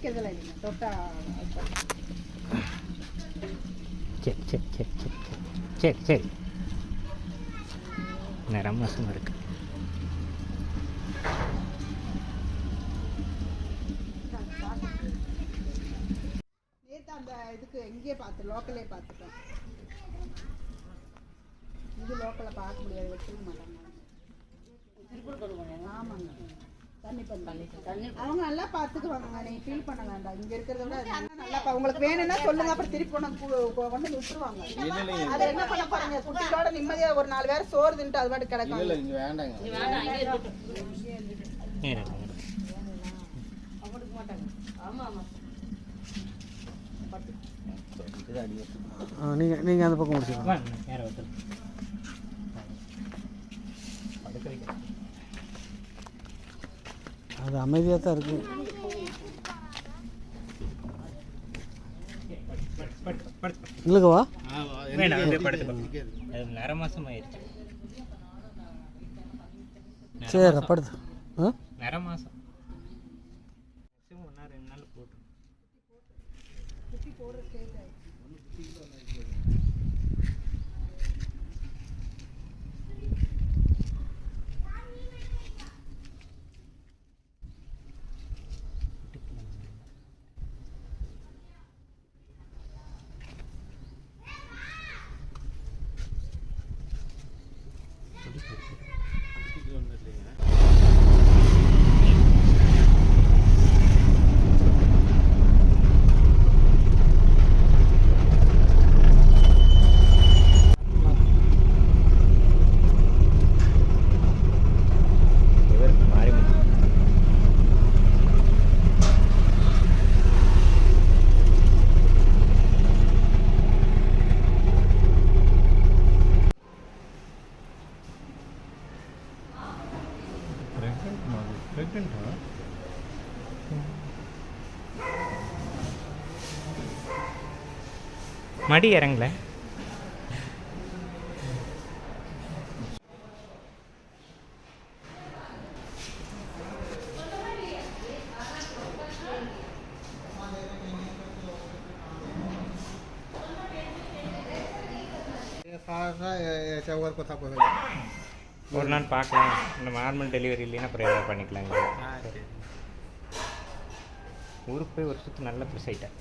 கடிக்கிறதுல இல்லைங்க தொட்டா. சரி சரி சரி சரி சரி சரி நிறம் மோசமாக இருக்குது. நேற்று அந்த இதுக்கு எங்கேயே பார்த்து லோக்கலே பார்த்துட்டோம். இது லோக்கலில் பார்க்க முடியாது, வச்சுக்க மாட்டாங்க. ஆமாங்க, தண்ணி பண்ணி அவங்க நல்லா பார்த்துக்குவாங்க. நீங்கள் ஃபீல் பண்ண வேண்டாம். இங்கே இருக்கிறத விட நல்லா உங்களுக்கு வேணும்னா சொல்லுங்க, அப்புறம் திருப்பி கொண்டு விட்டுருவாங்க. அதை என்ன பண்ண போறீங்க? குட்டிகளோட நிம்மதியாக ஒரு 4 பேர் சோறு தின்ட்டு அது பாட்டு கிடக்கும். நீங்கள் அந்த பக்கம் முடிச்சுக்கலாம். அது அமைதியாக தான் இருக்கு. இல்லைக்கவா நிற மாதம் ஆயிடுச்சு. சரி படுத்து. நிற மாதம் 1 2 நாள் போட்டு மடி இறங்கல. ஒரு நாள் பார்க்கலாம். இந்த நார்மல் டெலிவரி இல்லைன்னா அப்புறம் எதாவது பண்ணிக்கலாங்க. ஊருக்கு போய் ஒரு சுற்று நல்ல ப்ரெஸ் ஆகிட்டேன்.